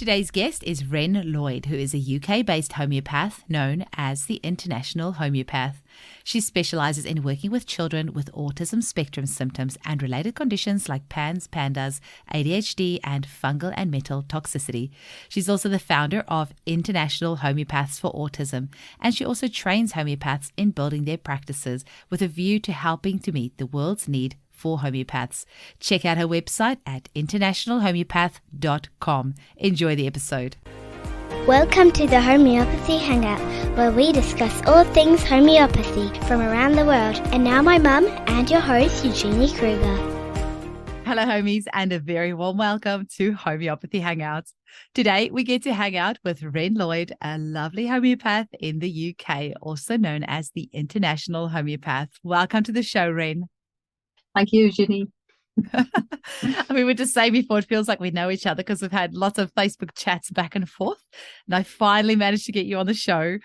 Today's guest is Wren Lloyd, who is a UK-based homeopath known as the International Homeopath. She specialises in working with children with autism spectrum symptoms and related conditions like PANS, PANDAS, ADHD, and fungal and metal toxicity. She's also the founder of International Homeopaths for Autism, and she also trains homeopaths in building their practices with a view to helping to meet the world's need for homeopaths. Check out her website at internationalhomeopath.com. Enjoy the episode. Welcome to the Homeopathy Hangout, where we discuss all things homeopathy from around the world. And now my mum and your host, Eugenie Kruger. Hello, homies, and a very warm welcome to Homeopathy Hangouts. Today, we get to hang out with Wren Lloyd, a lovely homeopath in the UK, also known as the International Homeopath. Welcome to the show, Wren. Thank you, Eugenie. We were just saying before, it feels like we know each other because we've had lots of Facebook chats back and forth. And I finally managed to get you on the show.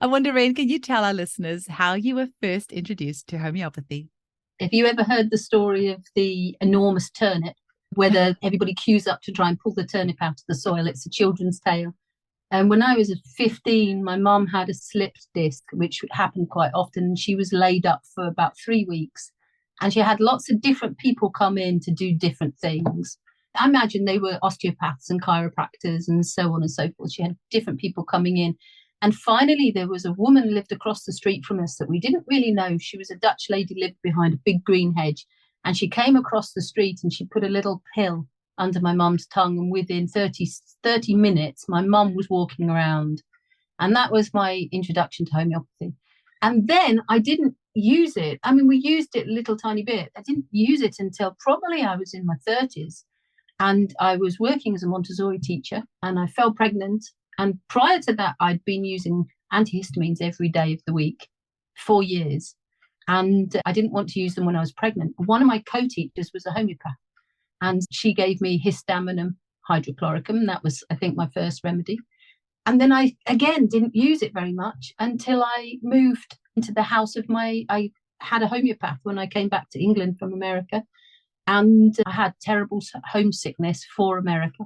I wonder, Wren, can you tell our listeners how you were first introduced to homeopathy? Have you ever heard the story of the enormous turnip, where everybody queues up to try and pull the turnip out of the soil? It's a children's tale. And when I was 15, my mum had a slipped disc, which happened quite often. And she was laid up for about 3 weeks. And she had lots of different people come in to do different things. I imagine they were osteopaths and chiropractors and so on and so forth. She had different people coming in. And finally, there was a woman who lived across the street from us that we didn't really know. She was a Dutch lady, lived behind a big green hedge. And she came across the street and she put a little pill under my mum's tongue. And within 30 minutes, my mum was walking around. And that was my introduction to homeopathy. And then I didn't use it. I mean, we used it a little tiny bit. I didn't use it until probably I was in my 30s. And I was working as a Montessori teacher and I fell pregnant. And prior to that, I'd been using antihistamines every day of the week, 4 years. And I didn't want to use them when I was pregnant. One of my co-teachers was a homeopath. And she gave me histaminum hydrochloricum. That was, I think, my first remedy. And then I, again, didn't use it very much until I moved into the house of I had a homeopath when I came back to England from America. And I had terrible homesickness for America.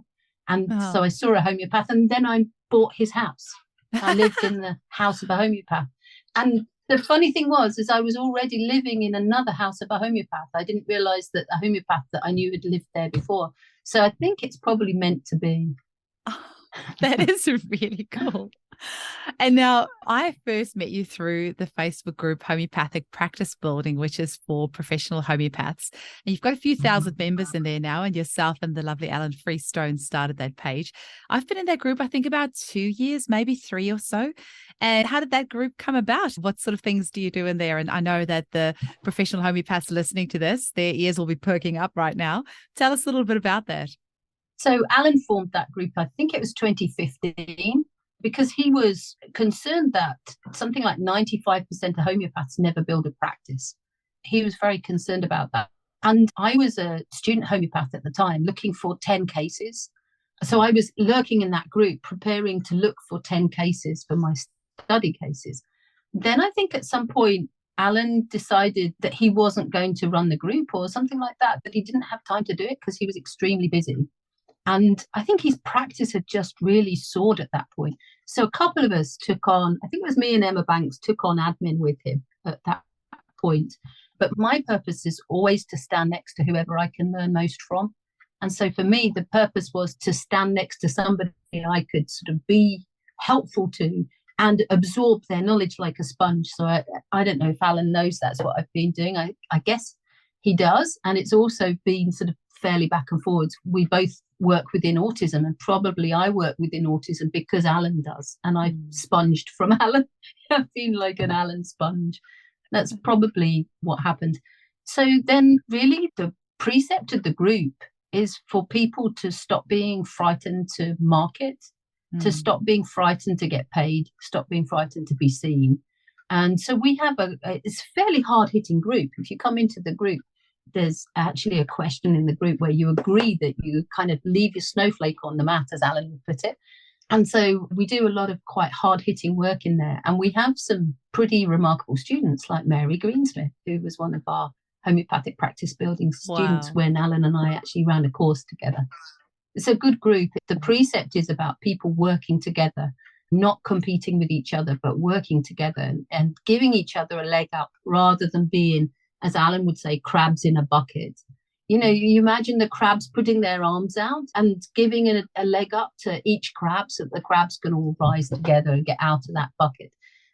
And so I saw a homeopath and then I bought his house. I lived in the house of a homeopath. And the funny thing was, I was already living in another house of a homeopath. I didn't realize that a homeopath that I knew had lived there before. So I think it's probably meant to be. That is really cool. And now I first met you through the Facebook group Homeopathic Practice Building, which is for professional homeopaths. And you've got a few thousand members in there now, and yourself and the lovely Alan Freestone started that page. I've been in that group, I think, about 2 years, maybe 3 or so. And how did that group come about? What sort of things do you do in there? And I know that the professional homeopaths listening to this, their ears will be perking up right now. Tell us a little bit about that. So Alan formed that group, I think it was 2015, because he was concerned that something like 95% of homeopaths never build a practice. He was very concerned about that. And I was a student homeopath at the time, looking for 10 cases. So I was lurking in that group, preparing to look for 10 cases for my study cases. Then I think at some point, Alan decided that he wasn't going to run the group or something like that he didn't have time to do it because he was extremely busy. And I think his practice had just really soared at that point. So a couple of us took on, I think it was me and Emma Banks, took on admin with him at that point. But my purpose is always to stand next to whoever I can learn most from. And so for me, the purpose was to stand next to somebody I could sort of be helpful to and absorb their knowledge like a sponge. So I don't know if Alan knows that's what I've been doing. I guess he does. And it's also been sort of fairly back and forwards. We both work within autism, and probably I work within autism because Alan does. And I sponged from Alan. I've been like an Alan sponge. That's probably what happened. So then really the precept of the group is for people to stop being frightened to market, to stop being frightened to get paid, stop being frightened to be seen. And so we have it's a fairly hard-hitting group. If you come into the group, there's actually a question in the group where you agree that you kind of leave your snowflake on the mat, as Alan would put it. And so we do a lot of quite hard-hitting work in there. And we have some pretty remarkable students like Mary Greensmith, who was one of our homeopathic practice building students when Alan and I actually ran a course together. It's a good group. The precept is about people working together, not competing with each other, but working together and giving each other a leg up rather than being, as Alan would say, crabs in a bucket. You know, you imagine the crabs putting their arms out and giving a leg up to each crab so that the crabs can all rise together and get out of that bucket.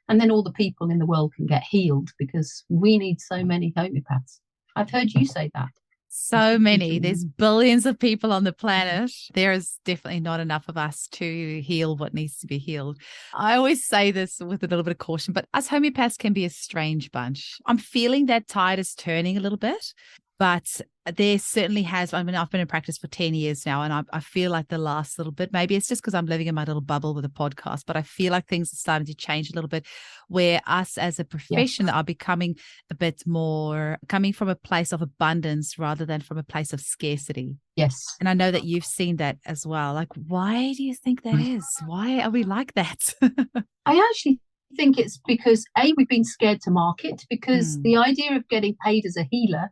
And then all the people in the world can get healed, because we need so many homeopaths. I've heard you say that. So many. There's billions of people on the planet. There is definitely not enough of us to heal what needs to be healed. I always say this with a little bit of caution, but us homeopaths can be a strange bunch. I'm feeling that tide is turning a little bit, but there certainly has. I mean, I've been in practice for 10 years now, and I feel like the last little bit, maybe it's just because I'm living in my little bubble with a podcast, but I feel like things are starting to change a little bit, where us as a profession are becoming a bit more coming from a place of abundance rather than from a place of scarcity. Yes. And I know that you've seen that as well. Like, why do you think that is? Why are we like that? I actually think it's because, we've been scared to market, because the idea of getting paid as a healer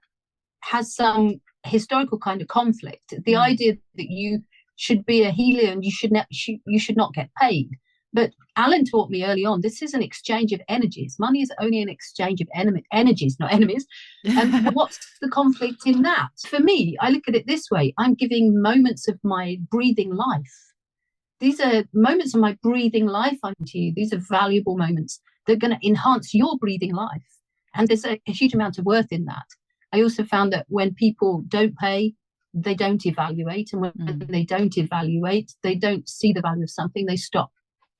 has some historical kind of conflict. The idea that you should be a healer and you should not get paid. But Alan taught me early on, this is an exchange of energies. Money is only an exchange of energies, not enemies. And what's the conflict in that? For me, I look at it this way. I'm giving moments of my breathing life. These are moments of my breathing life unto you. These are valuable moments. They're going to enhance your breathing life. And there's a huge amount of worth in that. I also found that when people don't pay, they don't evaluate. And when they don't evaluate, they don't see the value of something, they stop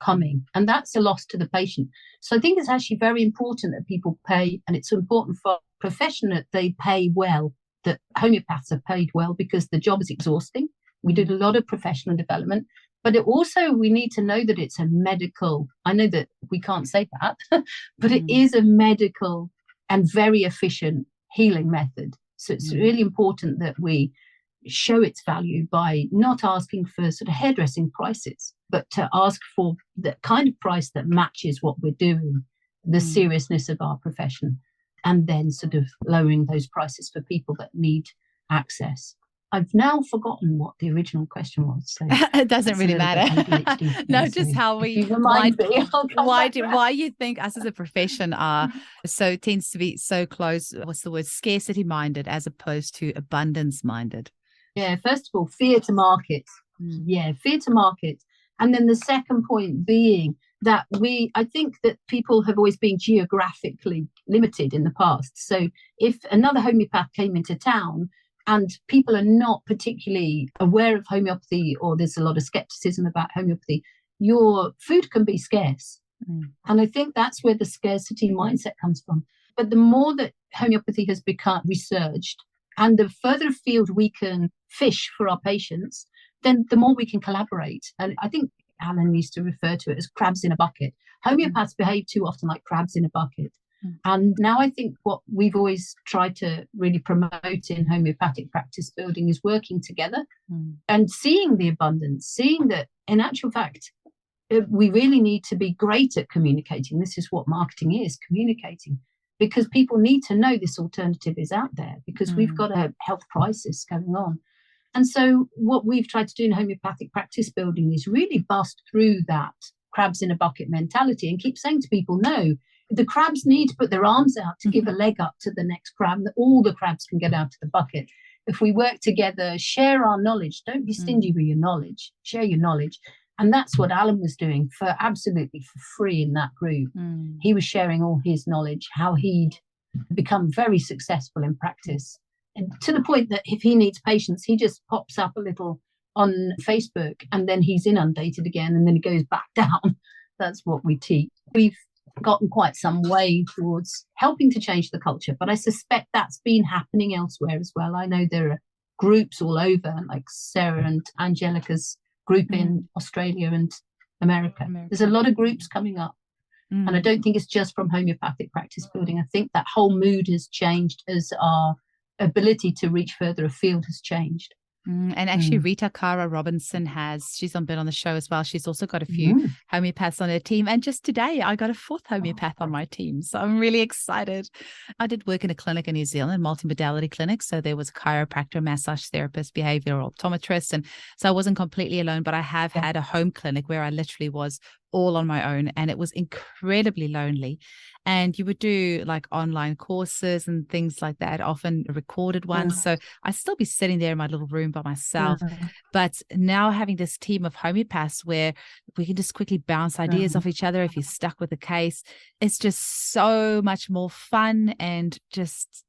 coming. And that's a loss to the patient. So I think it's actually very important that people pay. And it's important for a profession that they pay well, that homeopaths are paid well, because the job is exhausting. We did a lot of professional development. But we need to know that it's a medical, I know that we can't say that, but it is a medical and very efficient healing method. So it's really important that we show its value by not asking for sort of hairdressing prices, but to ask for the kind of price that matches what we're doing, the seriousness of our profession, and then sort of lowering those prices for people that need access. I've now forgotten what the original question was. So it doesn't really matter. No, just how why you think us as a profession tends to be so close, what's the word, scarcity minded as opposed to abundance minded. Yeah, first of all, fear to market. Yeah, fear to market. And then the second point being that I think that people have always been geographically limited in the past. So if another homeopath came into town, and people are not particularly aware of homeopathy, or there's a lot of skepticism about homeopathy, your food can be scarce. And I think that's where the scarcity mindset comes from. But the more that homeopathy has become researched, and the further afield we can fish for our patients, then the more we can collaborate. And I think Alan used to refer to it as crabs in a bucket. Homeopaths behave too often like crabs in a bucket. And now I think what we've always tried to really promote in homeopathic practice building is working together and seeing the abundance, seeing that in actual fact, we really need to be great at communicating. This is what marketing is, communicating, because people need to know this alternative is out there, because we've got a health crisis going on. And so what we've tried to do in homeopathic practice building is really bust through that crabs in a bucket mentality and keep saying to people, no, the crabs need to put their arms out to give a leg up to the next crab, that all the crabs can get out of the bucket. If we work together, share our knowledge, don't be stingy with your knowledge, share your knowledge. And that's what Alan was doing absolutely for free in that group. He was sharing all his knowledge, how he'd become very successful in practice. And to the point that if he needs patients, he just pops up a little on Facebook and then he's inundated again and then he goes back down. That's what we teach. We've gotten quite some way towards helping to change the culture, but I suspect that's been happening elsewhere as well. I know there are groups all over, like Sarah and Angelica's group in Australia and America. There's a lot of groups coming up. And I don't think it's just from homeopathic practice building. I think that whole mood has changed as our ability to reach further afield has changed. And actually, Rita Cara Robinson she's been on the show as well. She's also got a few homeopaths on her team. And just today, I got a 4th homeopath on my team. So I'm really excited. I did work in a clinic in New Zealand, multimodality clinic. So there was a chiropractor, massage therapist, behavioral optometrist. And so I wasn't completely alone, but I have had a home clinic where I literally was all on my own, and it was incredibly lonely. And you would do like online courses and things like that, often recorded ones. So I'd still be sitting there in my little room by myself. But now having this team of homeopaths where we can just quickly bounce ideas off each other if you're stuck with a case, it's just so much more fun. And just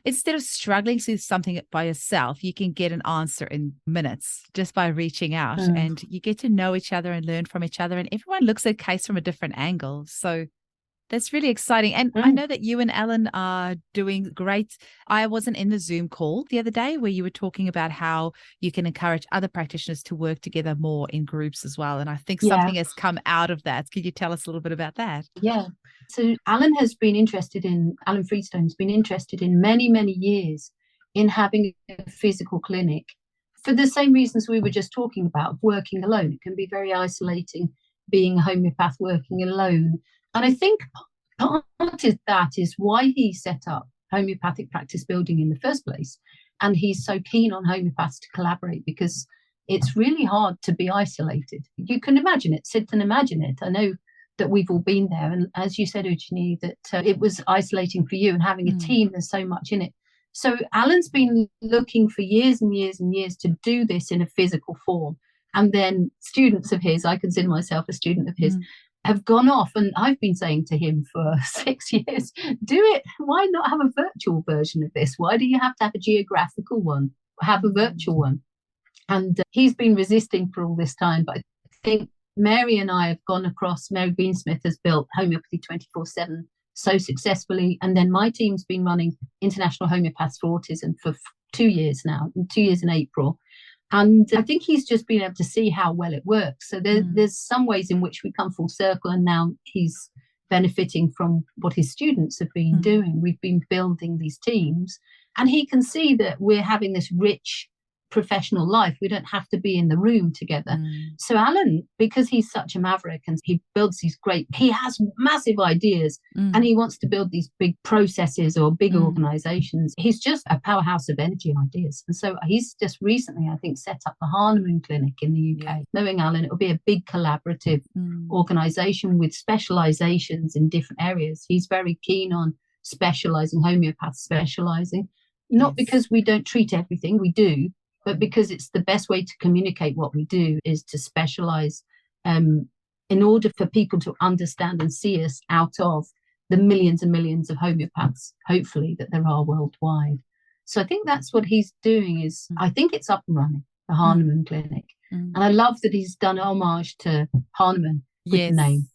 instead of struggling through something by yourself, you can get an answer in minutes just by reaching out, and you get to know each other and learn from each other, and everyone looks at a case from a different angle. So that's really exciting. And I know that you and Alan are doing great. I wasn't in the Zoom call the other day where you were talking about how you can encourage other practitioners to work together more in groups as well. And I think something has come out of that. Could you tell us a little bit about that? Yeah. So Alan Freestone's been interested in many, many years in having a physical clinic for the same reasons we were just talking about, working alone. It can be very isolating being a homeopath working alone. And I think part of that is why he set up homeopathic practice building in the first place. And he's so keen on homeopaths to collaborate, because it's really hard to be isolated. You can imagine it, sit and imagine it. I know that we've all been there. And as you said, Eugenie, that it was isolating for you, and having a team, there's so much in it. So Alan's been looking for years and years and years to do this in a physical form. And then students of his, I consider myself a student of his, have gone off, and I've been saying to him for 6 years, do it. Why not have a virtual version of this? Why do you have to have a geographical one? Have a virtual one. And he's been resisting for all this time. But I think Mary and I have gone across. Mary Beansmith has built Homeopathy 24/7 so successfully. And then my team's been running International Homeopaths for Autism for 2 years now, 2 years in April. And I think he's just been able to see how well it works. So there's some ways in which we come full circle, and now he's benefiting from what his students have been doing. We've been building these teams, and he can see that we're having this rich professional life. We don't have to be in the room together. So Alan, because he's such a maverick and he builds he has massive ideas, and he wants to build these big processes or big organizations. He's just a powerhouse of energy and ideas. And so he's just recently, I think, set up the Hahnemann Clinic in the UK. Knowing Alan, it will be a big collaborative organization with specializations in different areas. He's very keen on specializing, homeopaths specializing, not because we don't treat everything, we do, but because it's the best way to communicate what we do is to specialize in order for people to understand and see us out of the millions and millions of homeopaths, hopefully, that there are worldwide. So I think that's what he's doing is, I think it's up and running, the Hahnemann Clinic. And I love that he's done homage to Hahnemann with the name.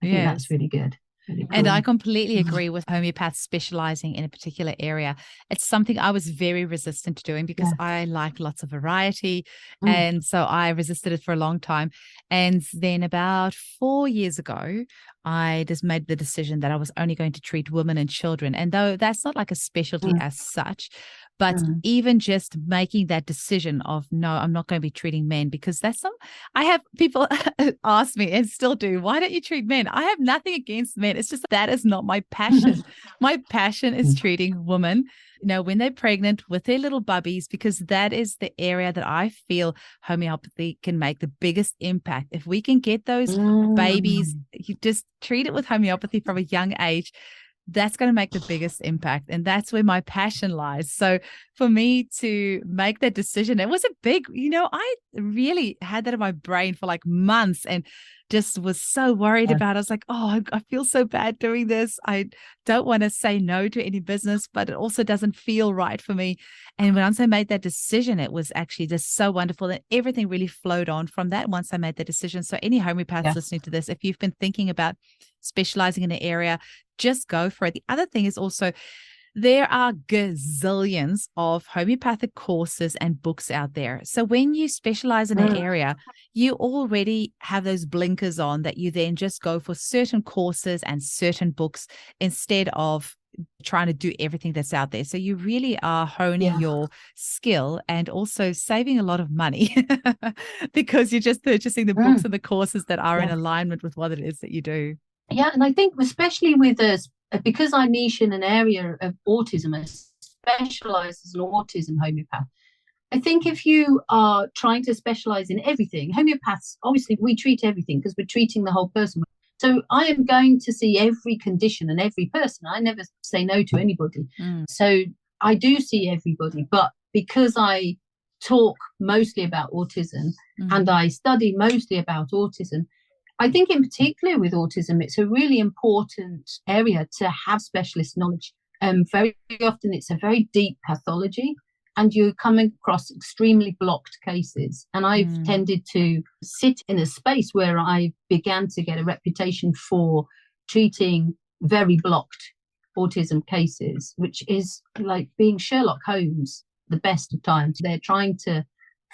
I think that's really good. Really cool. And I completely agree with homeopaths specializing in a particular area. It's something I was very resistant to doing because I like lots of variety. And so I resisted it for a long time. And then about 4 years ago, I just made the decision that I was only going to treat women and children. And though that's not like a specialty as such, but even just making that decision of, no, I'm not going to be treating men, because I have people ask me and still do, why don't you treat men? I have nothing against men. It's just that is not my passion. My passion is treating women, when they're pregnant with their little bubbies, because that is the area that I feel homeopathy can make the biggest impact. If we can get those babies, you just treat it with homeopathy from a young age, that's going to make the biggest impact. And that's where my passion lies. So for me to make that decision, it was a big, I really had that in my brain for like months and just was so worried about it. I was like, oh, I feel so bad doing this. I don't want to say no to any business, but it also doesn't feel right for me. And once I made that decision, it was actually just so wonderful that everything really flowed on from that once I made the decision. So any homeopaths listening to this, if you've been thinking about specializing in an area, just go for it. The other thing is also, there are gazillions of homeopathic courses and books out there. So when you specialize in an area, you already have those blinkers on that you then just go for certain courses and certain books instead of trying to do everything that's out there. So you really are honing your skill and also saving a lot of money because you're just purchasing the books and the courses that are in alignment with what it is that you do. Yeah, and I think especially with us, because I niche in an area of autism and specialize as an autism homeopath, I think if you are trying to specialize in everything, homeopaths, obviously we treat everything because we're treating the whole person. So I am going to see every condition and every person. I never say no to anybody. So I do see everybody, but because I talk mostly about autism and I study mostly about autism, I think in particular with autism, it's a really important area to have specialist knowledge. Very often it's a very deep pathology and you're coming across extremely blocked cases. And I've tended to sit in a space where I began to get a reputation for treating very blocked autism cases, which is like being Sherlock Holmes the best of times. They're trying to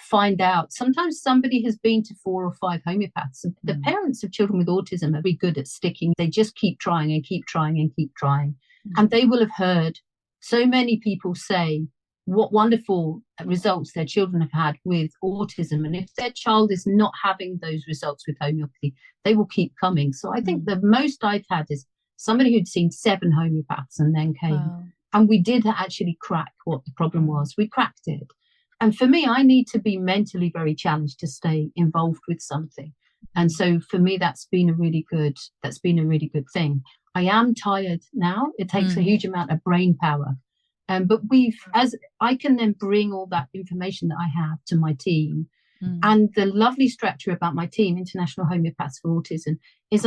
find out. Sometimes somebody has been to 4 or 5 homeopaths. The parents of children with autism are very good at sticking. They just keep trying and keep trying and keep trying. And they will have heard so many people say what wonderful results their children have had with autism. And if their child is not having those results with homeopathy, they will keep coming. So I think the most I've had is somebody who'd seen 7 homeopaths and then came. Wow. And we did actually crack what the problem was. We cracked it. And for me, I need to be mentally very challenged to stay involved with something. And so for me, that's been a really good thing. I am tired now. It takes a huge amount of brain power. But as I can then bring all that information that I have to my team. And the lovely structure about my team, International Homeopaths for Autism, is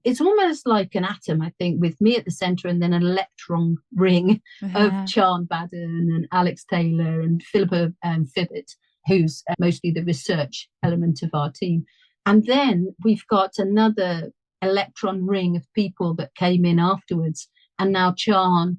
it's almost like an atom, I think, with me at the center and then an electron ring of Charn Baden and Alex Taylor and Philippa Fibbett, who's mostly the research element of our team. And then we've got another electron ring of people that came in afterwards. And now Charn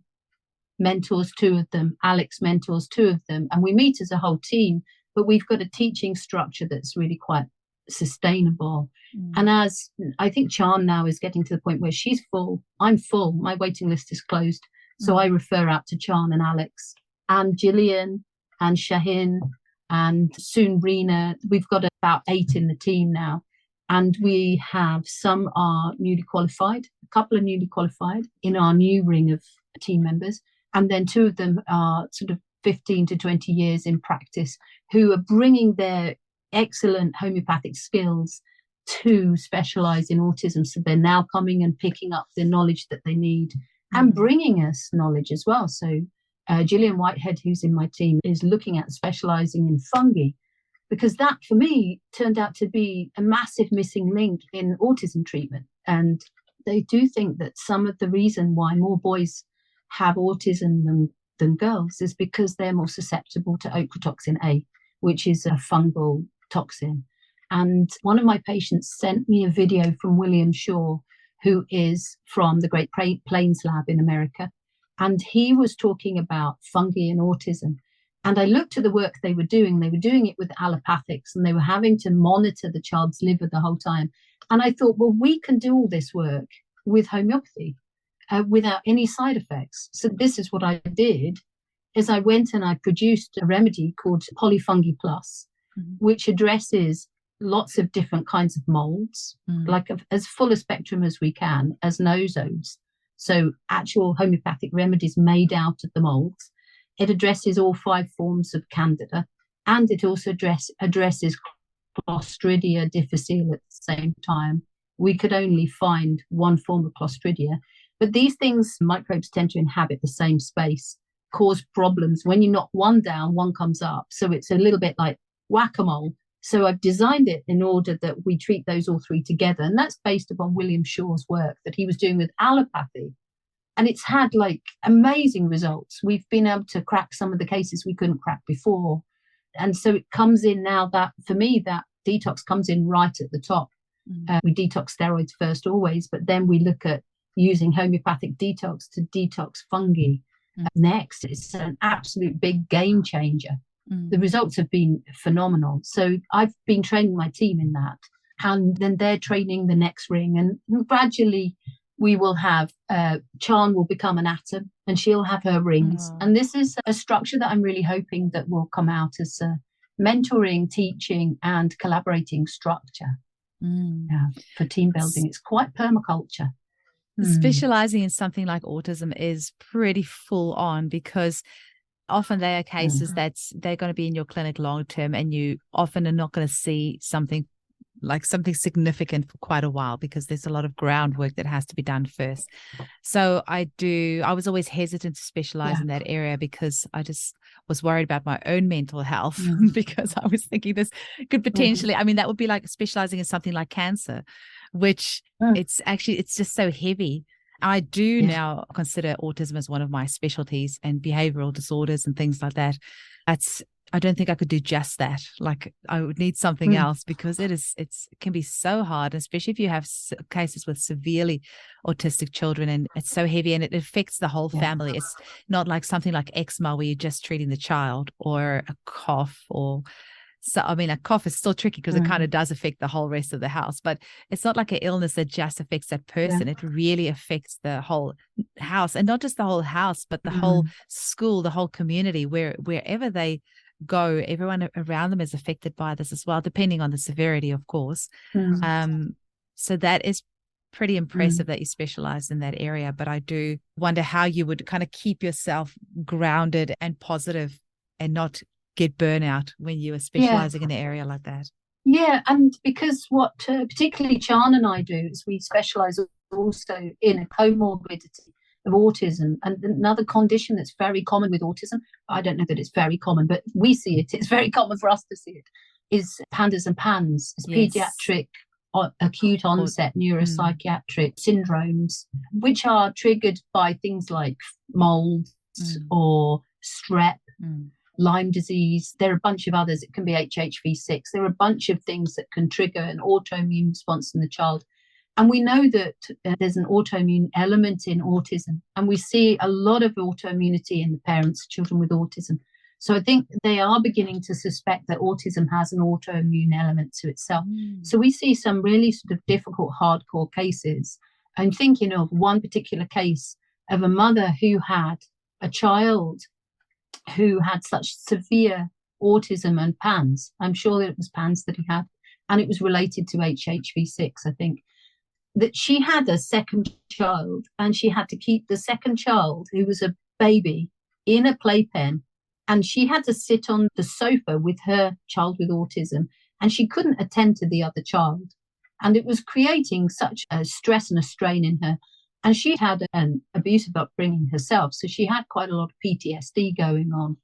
mentors 2 of them, Alex mentors 2 of them. And we meet as a whole team, but we've got a teaching structure that's really quite sustainable. And as I think Charn now is getting to the point where she's full, I'm full, my waiting list is closed. So I refer out to Charn and Alex and Gillian and Shahin and soon Rena. We've got about 8 in the team now. And we have some are newly qualified, a couple are newly qualified in our new ring of team members. And then 2 of them are sort of 15 to 20 years in practice who are bringing their excellent homeopathic skills to specialize in autism. So they're now coming and picking up the knowledge that they need and bringing us knowledge as well. So Gillian Whitehead, who's in my team, is looking at specializing in fungi, because that for me turned out to be a massive missing link in autism treatment. And they do think that some of the reason why more boys have autism than girls is because they're more susceptible to ochratoxin A, which is a fungal toxin. And one of my patients sent me a video from William Shaw, who is from the Great Plains Lab in America. And he was talking about fungi and autism. And I looked at the work they were doing. They were doing it with allopathics and they were having to monitor the child's liver the whole time. And I thought, well, we can do all this work with homeopathy without any side effects. So this is what I did, is I went and I produced a remedy called Polyfungi Plus, which addresses lots of different kinds of molds, like as full a spectrum as we can, as nosodes. So actual homeopathic remedies made out of the molds. It addresses all 5 forms of Candida, and it also addresses Clostridia difficile at the same time. We could only find one form of Clostridia, but these things, microbes tend to inhabit the same space, cause problems. When you knock one down, one comes up. So it's a little bit like whack-a-mole. So I've designed it in order that we treat those all 3 together. And that's based upon William Shaw's work that he was doing with allopathy. And it's had like amazing results. We've been able to crack some of the cases we couldn't crack before. And so it comes in now that, for me, that detox comes in right at the top. We detox steroids first always, but then we look at using homeopathic detox to detox fungi. Next, it's an absolute big game changer. The results have been phenomenal. So I've been training my team in that. And then they're training the next ring. And gradually we will have Chan will become an atom and she'll have her rings. Oh. And this is a structure that I'm really hoping that will come out as a mentoring, teaching and collaborating structure for team building. It's quite permaculture. Specializing in something like autism is pretty full on, because often there are cases that they're going to be in your clinic long term, and you often are not going to see something significant for quite a while, because there's a lot of groundwork that has to be done first. So I was always hesitant to specialize in that area, because I just was worried about my own mental health, because I was thinking this could potentially, I mean, that would be like specializing in something like cancer, which it's just so heavy. I do now consider autism as one of my specialties, and behavioral disorders and things like that. I don't think I could do just that. Like, I would need something else, because it can be so hard, especially if you have cases with severely autistic children, and it's so heavy and it affects the whole family. It's not like something like eczema where you're just treating the child, or a cough, or so. I mean, a cough is still tricky because it kind of does affect the whole rest of the house, but it's not like an illness that just affects that person. It really affects the whole house, and not just the whole house, but the whole school, the whole community, wherever they go, everyone around them is affected by this as well, depending on the severity, of course. So that is pretty impressive that you specialize in that area. But I do wonder how you would kind of keep yourself grounded and positive and not get burnout when you are specializing in an area like that. Yeah, and because what particularly Chan and I do is we specialize also in a comorbidity of autism, and another condition that's very common with autism. I don't know that it's very common, but we see it. It's very common for us to see it. Is PANDAS and PANS, pediatric acute onset neuropsychiatric syndromes, which are triggered by things like mold or strep, Lyme disease. There are a bunch of others. It can be HHV6. There are a bunch of things that can trigger an autoimmune response in the child. And we know that there's an autoimmune element in autism, and we see a lot of autoimmunity in the parents, children with autism. So I think they are beginning to suspect that autism has an autoimmune element to itself. So we see some really sort of difficult, hardcore cases. I'm thinking of one particular case of a mother who had a child who had such severe autism and PANS. I'm sure that it was PANS that he had, and it was related to HHV6, I think, that she had a second child, and she had to keep the second child, who was a baby, in a playpen, and she had to sit on the sofa with her child with autism, and she couldn't attend to the other child. And it was creating such a stress and a strain in her. And she had an abusive upbringing herself, so she had quite a lot of PTSD going on.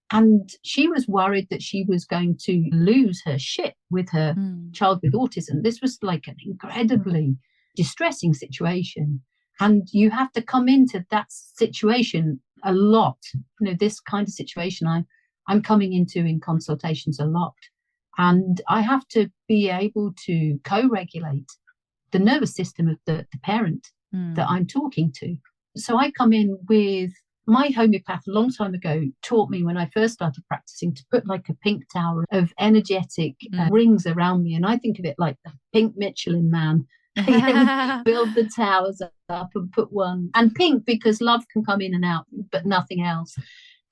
And she was worried that she was going to lose her shit with her child with autism. This was like an incredibly distressing situation. And you have to come into that situation a lot. You know, this kind of situation I'm coming into in consultations a lot. And I have to be able to co-regulate the nervous system of the parent that I'm talking to. So I come in with my homeopath a long time ago taught me, when I first started practicing, to put like a pink tower of energetic rings around me. And I think of it like the pink Michelin man. Build the towers up and put one. And pink because love can come in and out, but nothing else.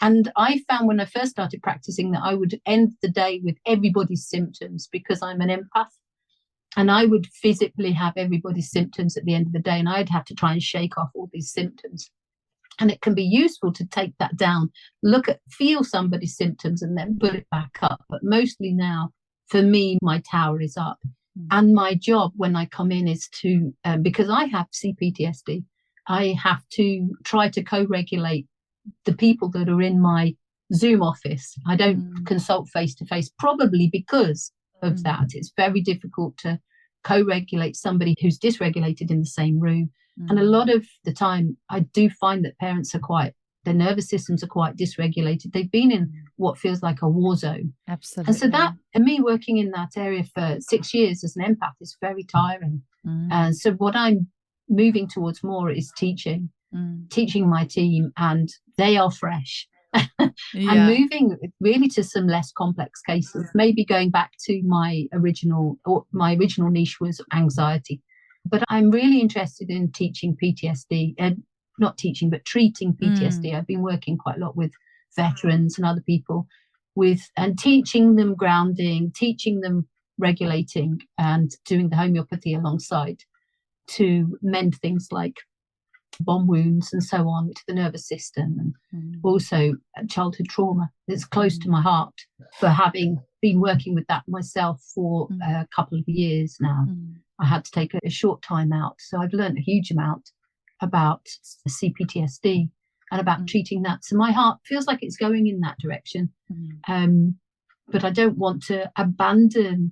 And I found when I first started practicing that I would end the day with everybody's symptoms, because I'm an empath. And I would physically have everybody's symptoms at the end of the day, and I'd have to try and shake off all these symptoms. And it can be useful to take that down, feel somebody's symptoms and then put it back up. But mostly now, for me, my tower is up. And my job when I come in is to, because I have CPTSD, I have to try to co-regulate the people that are in my Zoom office. I don't consult face-to-face, probably because of that. It's very difficult to co-regulate somebody who's dysregulated in the same room. And a lot of the time, I do find that parents are their nervous systems are quite dysregulated. They've been in what feels like a war zone. Absolutely. And so and me working in that area for 6 years as an empath is very tiring. So what I'm moving towards more is teaching my team, and they are fresh. I'm moving really to some less complex cases, maybe going back to my original niche was anxiety. But I'm really interested in teaching PTSD, not teaching, but treating PTSD. I've been working quite a lot with veterans and other people and teaching them grounding, teaching them regulating, and doing the homeopathy alongside to mend things like bomb wounds and so on to the nervous system, and also childhood trauma. It's close to my heart for having been working with that myself for a couple of years now. I had to take a short time out. So I've learned a huge amount about CPTSD and about treating that. So my heart feels like it's going in that direction. But I don't want to abandon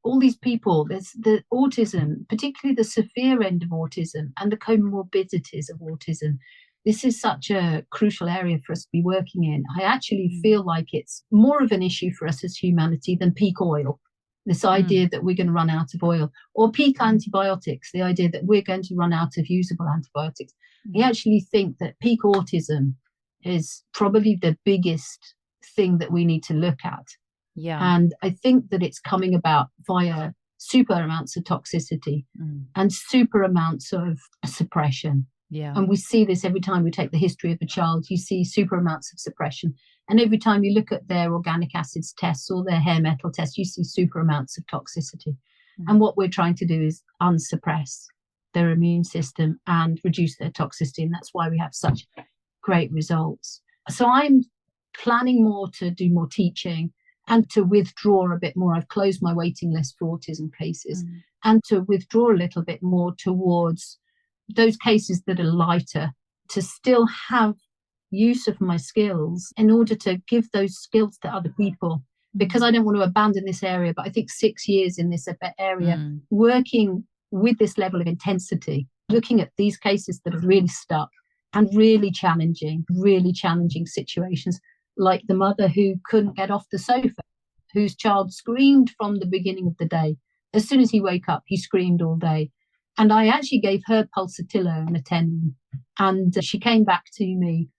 all these people. There's the autism, particularly the severe end of autism and the comorbidities of autism. This is such a crucial area for us to be working in. I actually feel like it's more of an issue for us as humanity than peak oil. This idea that we're going to run out of oil, or peak antibiotics, the idea that we're going to run out of usable antibiotics. I actually think that peak autism is probably the biggest thing that we need to look at. And I think that it's coming about via super amounts of toxicity and super amounts of suppression. And we see this every time we take the history of a child. You see super amounts of suppression. And every time you look at their organic acids tests or their hair metal tests, you see super amounts of toxicity. And what we're trying to do is unsuppress their immune system and reduce their toxicity. And that's why we have such great results. So I'm planning more to do more teaching and to withdraw a bit more. I've closed my waiting list for autism cases and to withdraw a little bit more towards those cases that are lighter, to still have use of my skills in order to give those skills to other people, because I don't want to abandon this area. But I think 6 years in this area, working with this level of intensity, looking at these cases that are really stuck and really challenging situations, like the mother who couldn't get off the sofa, whose child screamed from the beginning of the day. As soon as he woke up, he screamed all day. And I actually gave her pulsatilla and Atenin. And she came back to me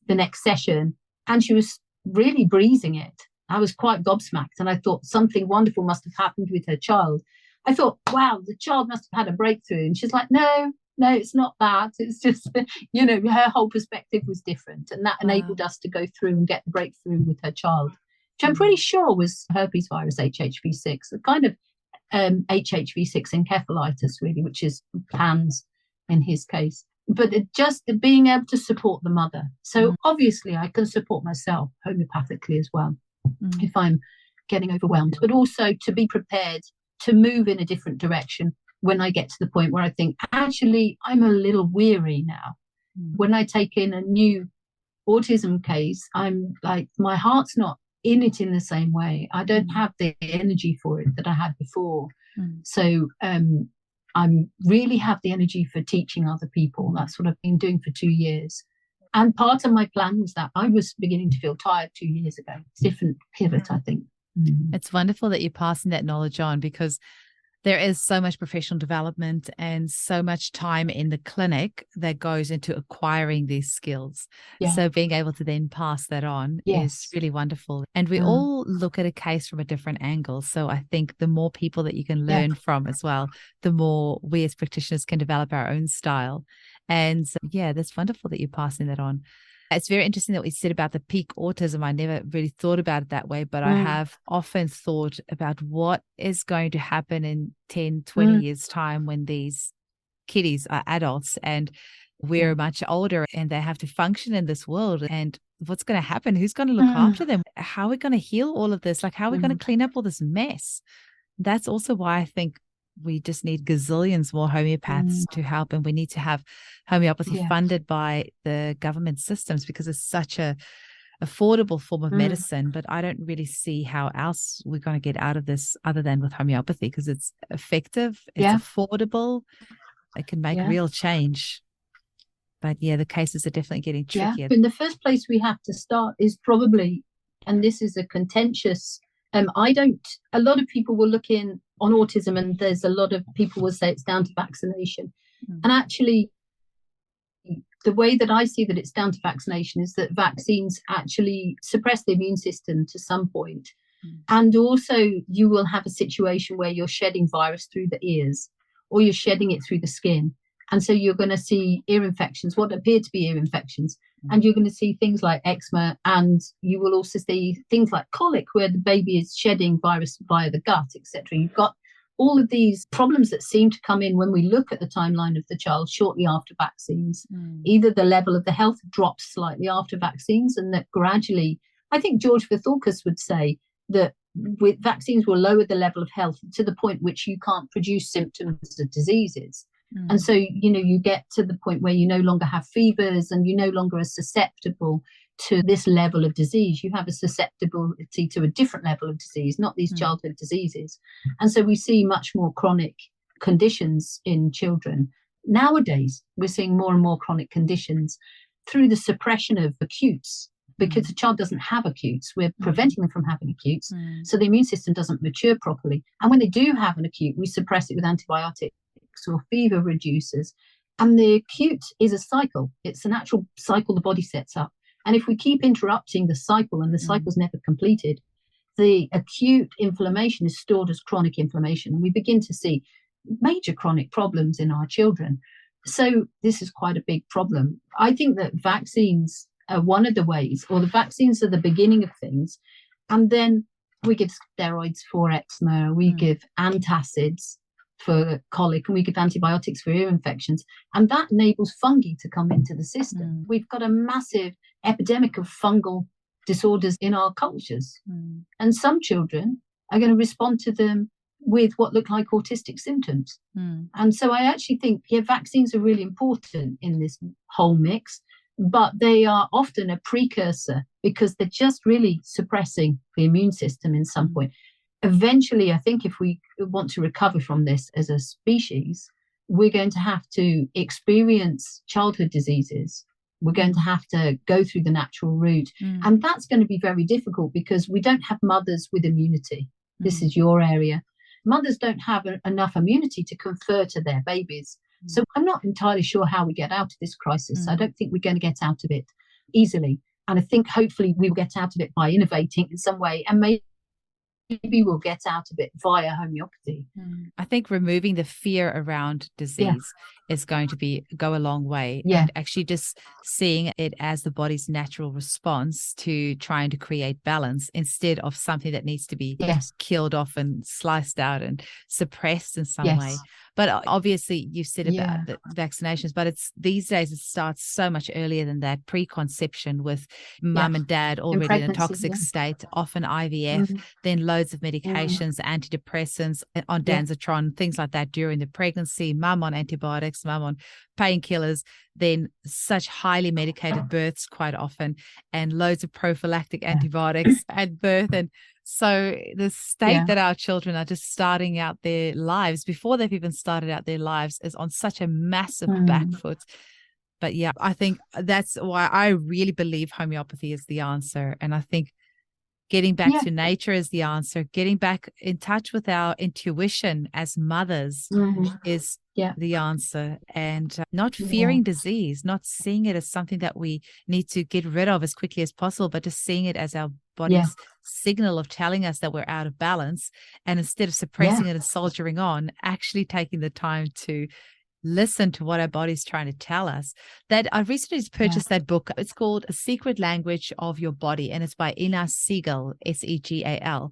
the next session and she was really breezing it. I was quite gobsmacked and I thought something wonderful must have happened with her child. I thought, wow, the child must have had a breakthrough. And she's like, no, it's not that. It's just, her whole perspective was different. And that enabled us to go through and get the breakthrough with her child, which I'm pretty sure was herpes virus HHV6, the kind of HHV6 encephalitis, really, which is PANDAS in his case. But just being able to support the mother. So obviously I can support myself homeopathically as well if I'm getting overwhelmed, but also to be prepared to move in a different direction when I get to the point where I think, actually, I'm a little weary now. When I take in a new autism case, I'm like, my heart's not in it in the same way. I don't have the energy for it that I had before. So I really have the energy for teaching other people. That's what I've been doing for 2 years. And part of my plan was that I was beginning to feel tired 2 years ago. Different pivot, I think. It's wonderful that you're passing that knowledge on, because there is so much professional development and so much time in the clinic that goes into acquiring these skills. So being able to then pass that on is really wonderful. And we all look at a case from a different angle. So I think the more people that you can learn from as well, the more we as practitioners can develop our own style. And that's wonderful that you're passing that on. It's very interesting that we said about the peak autism. I never really thought about it that way, but I have often thought about what is going to happen in 10, 20 years' time when these kiddies are adults and we're much older and they have to function in this world. And what's going to happen? Who's going to look after them? How are we going to heal all of this? Like, how are we going to clean up all this mess? That's also why I think we just need gazillions more homeopaths to help, and we need to have homeopathy funded by the government systems, because it's such a affordable form of medicine. But I don't really see how else we're going to get out of this other than with homeopathy, because it's effective, it's affordable, it can make real change. But the cases are definitely getting trickier. In the first place we have to start is probably, and this is a contentious, a lot of people will look in on autism, and there's a lot of people will say it's down to vaccination. And actually, the way that I see that it's down to vaccination is that vaccines actually suppress the immune system to some point. And also you will have a situation where you're shedding virus through the ears, or you're shedding it through the skin. And so you're going to see ear infections, what appear to be ear infections. And you're going to see things like eczema, and you will also see things like colic, where the baby is shedding virus via the gut, etc. You've got all of these problems that seem to come in when we look at the timeline of the child shortly after vaccines. Either the level of the health drops slightly after vaccines, and that gradually, I think George Vathorkas would say that with vaccines will lower the level of health to the point which you can't produce symptoms of diseases. And so, you get to the point where you no longer have fevers, and you no longer are susceptible to this level of disease. You have a susceptibility to a different level of disease, not these childhood diseases. And so we see much more chronic conditions in children. Nowadays, we're seeing more and more chronic conditions through the suppression of acutes, because the child doesn't have acutes. We're preventing them from having acutes. So the immune system doesn't mature properly. And when they do have an acute, we suppress it with antibiotics or fever reducers. And the acute is a cycle. It's a natural cycle the body sets up. And if we keep interrupting the cycle, and the cycle's never completed, the acute inflammation is stored as chronic inflammation. And we begin to see major chronic problems in our children. So this is quite a big problem. I think that vaccines are one of the ways, or the vaccines are the beginning of things. And then we give steroids for eczema, we give antacids for colic, and we give antibiotics for ear infections, and that enables fungi to come into the system. We've got a massive epidemic of fungal disorders in our cultures, and some children are going to respond to them with what look like autistic symptoms. And so I actually think, vaccines are really important in this whole mix, but they are often a precursor, because they're just really suppressing the immune system in some point. Eventually, I think if we want to recover from this as a species, we're going to have to experience childhood diseases. We're going to have to go through the natural route. And that's going to be very difficult, because we don't have mothers with immunity. This is your area. Mothers don't have enough immunity to confer to their babies. So I'm not entirely sure how we get out of this crisis. I don't think we're going to get out of it easily. And I think hopefully we will get out of it by innovating in some way, and maybe we'll get out of it via homeopathy. I think removing the fear around disease is going to go a long way. And actually just seeing it as the body's natural response to trying to create balance, instead of something that needs to be killed off and sliced out and suppressed in some way. But obviously you said about the vaccinations, but it's these days it starts so much earlier than that, preconception, with mum and dad already in a toxic state, often IVF, then loads of medications, antidepressants, on danzatron, things like that during the pregnancy, mum on antibiotics, mum on painkillers, then such highly medicated births quite often, and loads of prophylactic antibiotics at birth. And so the state that our children are just starting out their lives, before they've even started out their lives, is on such a massive back foot. But I think that's why I really believe homeopathy is the answer. And I think getting back to nature is the answer. Getting back in touch with our intuition as mothers is the answer. And not fearing disease, not seeing it as something that we need to get rid of as quickly as possible, but just seeing it as our body's signal of telling us that we're out of balance. And instead of suppressing it and soldiering on, actually taking the time to listen to what our body's trying to tell us. That I recently just purchased that book. It's called A Secret Language of Your Body, and it's by Ina Siegel, Segal.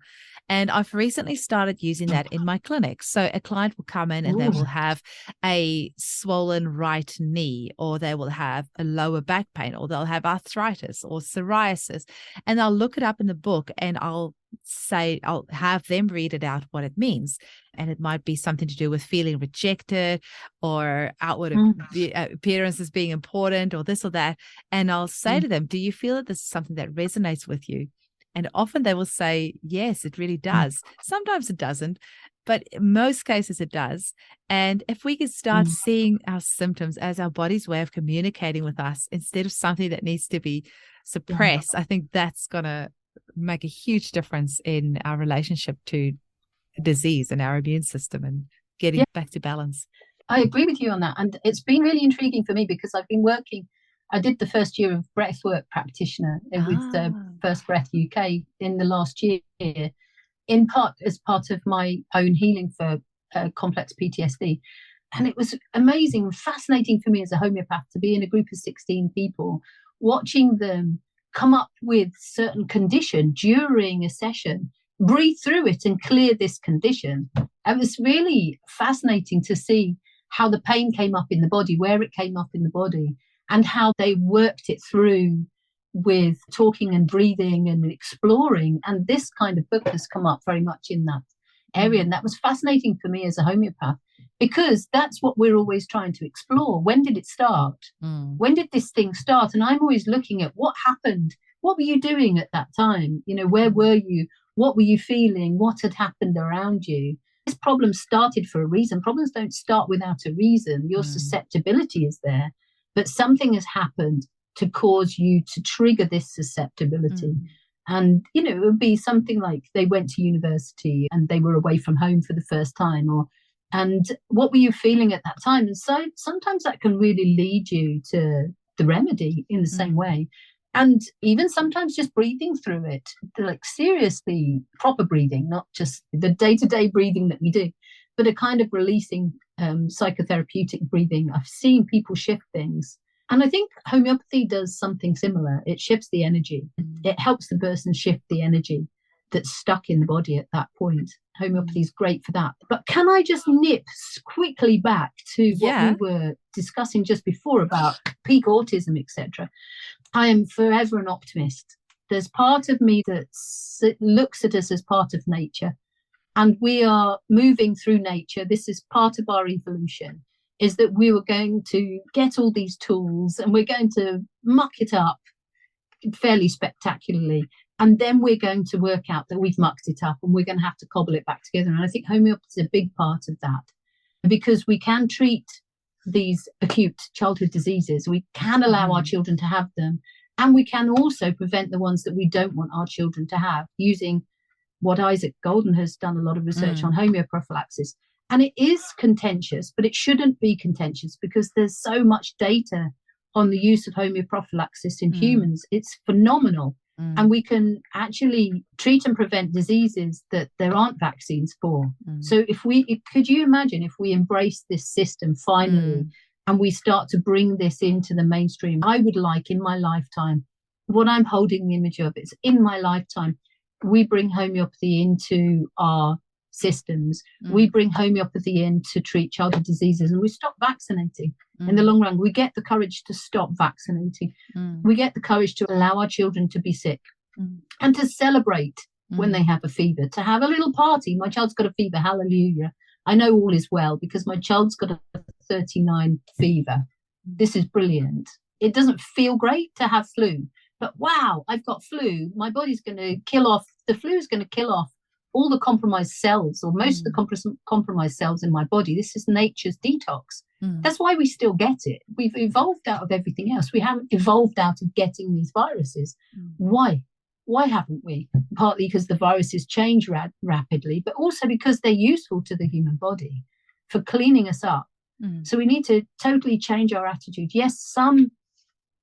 And I've recently started using that in my clinic. So a client will come in and they will have a swollen right knee, or they will have a lower back pain, or they'll have arthritis or psoriasis. And I'll look it up in the book, and I'll have them read it out what it means. And it might be something to do with feeling rejected, or outward appearance as being important, or this or that. And I'll say to them, do you feel that this is something that resonates with you? And often they will say, yes, it really does. Sometimes it doesn't, but in most cases it does. And if we could start seeing our symptoms as our body's way of communicating with us, instead of something that needs to be suppressed, I think that's going to make a huge difference in our relationship to disease and our immune system, and getting back to balance. I agree with you on that. And it's been really intriguing for me, because I've been working, I did the first year of breathwork practitioner with First Breath UK in the last year, in part as part of my own healing for complex PTSD. And it was amazing and fascinating for me as a homeopath to be in a group of 16 people, watching them come up with certain condition during a session, breathe through it and clear this condition. It was really fascinating to see how the pain came up in the body, where it came up in the body, and how they worked it through with talking and breathing and exploring. And this kind of book has come up very much in that area. And that was fascinating for me as a homeopath, because that's what we're always trying to explore. When did it start? When did this thing start? And I'm always looking at what happened. What were you doing at that time? You know, where were you? What were you feeling? What had happened around you? This problem started for a reason. Problems don't start without a reason. Your susceptibility is there, but something has happened to cause you to trigger this susceptibility. And, you know, it would be something like they went to university and they were away from home for the first time, and what were you feeling at that time? And so sometimes that can really lead you to the remedy in the same way. And even sometimes just breathing through it, like seriously proper breathing, not just the day-to-day breathing that we do, but a kind of releasing psychotherapeutic breathing. I've seen people shift things. And I think homeopathy does something similar. It shifts the energy. It helps the person shift the energy that's stuck in the body at that point. Homeopathy is great for that. But can I just nip quickly back to what we were discussing just before about peak autism, etc.? I am forever an optimist. There's part of me that looks at us as part of nature, and we are moving through nature. This is part of our evolution, is that we were going to get all these tools and we're going to muck it up fairly spectacularly. And then we're going to work out that we've mucked it up and we're going to have to cobble it back together. And I think homeopathy is a big part of that, because we can treat these acute childhood diseases. We can allow our children to have them. And we can also prevent the ones that we don't want our children to have, using what Isaac Golden has done a lot of research on, homeoprophylaxis. And it is contentious, but it shouldn't be contentious, because there's so much data on the use of homeoprophylaxis in humans. It's phenomenal. And we can actually treat and prevent diseases that there aren't vaccines for. So could you imagine if we embrace this system finally and we start to bring this into the mainstream? I would like, in my lifetime, what I'm holding the image of is, in my lifetime, we bring homeopathy into our systems. We bring homeopathy in to treat childhood diseases, and we stop vaccinating. In the long run, we get the courage to stop vaccinating. We get the courage to allow our children to be sick and to celebrate when they have a fever, to have a little party. My child's got a fever, hallelujah. I know all is well because my child's got a 39 fever. This is brilliant. It doesn't feel great to have flu, but wow, I've got flu. My body's going to kill off, the flu is going to kill off all the compromised cells, or most of the compromised cells in my body. This is nature's detox. That's why we still get it. We've evolved out of everything else. We haven't evolved out of getting these viruses. Why? Why haven't we? Partly because the viruses change rapidly, but also because they're useful to the human body for cleaning us up. So we need to totally change our attitude. Yes, some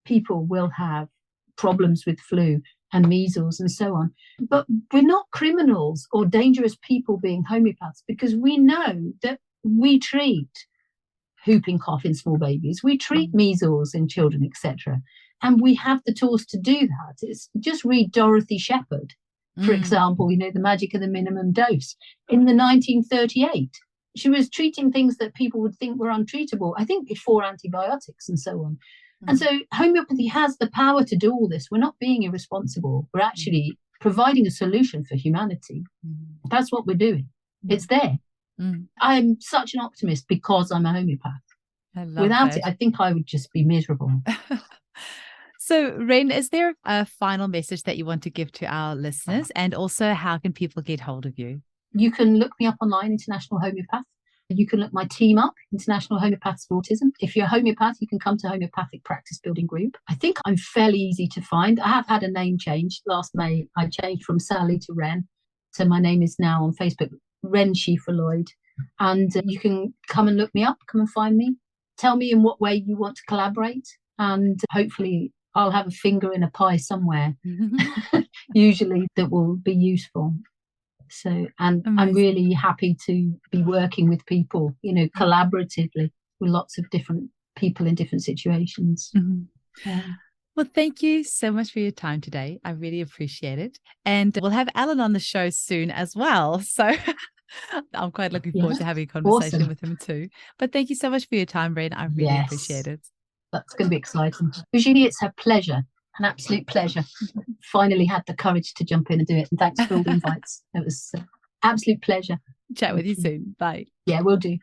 people will have problems with flu and measles and so on, but we're not criminals or dangerous people being homeopaths, because we know that we treat whooping cough in small babies, we treat measles in children, etc. And we have the tools to do that. It's just read Dorothy Shepherd, for example, you know, The Magic of the Minimum Dose. In the 1938, she was treating things that people would think were untreatable, I think before antibiotics and so on. And so homeopathy has the power to do all this. We're not being irresponsible. We're actually providing a solution for humanity. That's what we're doing. It's there. I'm such an optimist because I'm a homeopath. Without it, I think I would just be miserable. So, Wren, is there a final message that you want to give to our listeners? And also, how can people get hold of you? You can look me up online, International Homeopath. You can look my team up, International Homeopaths for Autism. If you're a homeopath, you can come to Homeopathic Practice Building Group. I think I'm fairly easy to find. I have had a name change. Last May, I changed from Sally to Wren. So my name is now on Facebook, Wren Síofra Lloyd. And you can come and look me up, come and find me. Tell me in what way you want to collaborate. And hopefully I'll have a finger in a pie somewhere, usually, that will be useful. So, and Amazing. I'm really happy to be working with people, collaboratively with lots of different people in different situations. Mm-hmm. Well, thank you so much for your time today. I really appreciate it. And we'll have Alan on the show soon as well. So I'm quite looking forward to having a conversation with him too. But thank you so much for your time, Wren. I really appreciate it. That's going to be exciting. Eugenie, it's a pleasure, an absolute pleasure. Finally had the courage to jump in and do it. And thanks for all the invites. It was an absolute pleasure. Chat with you soon. Bye. Yeah, we'll do.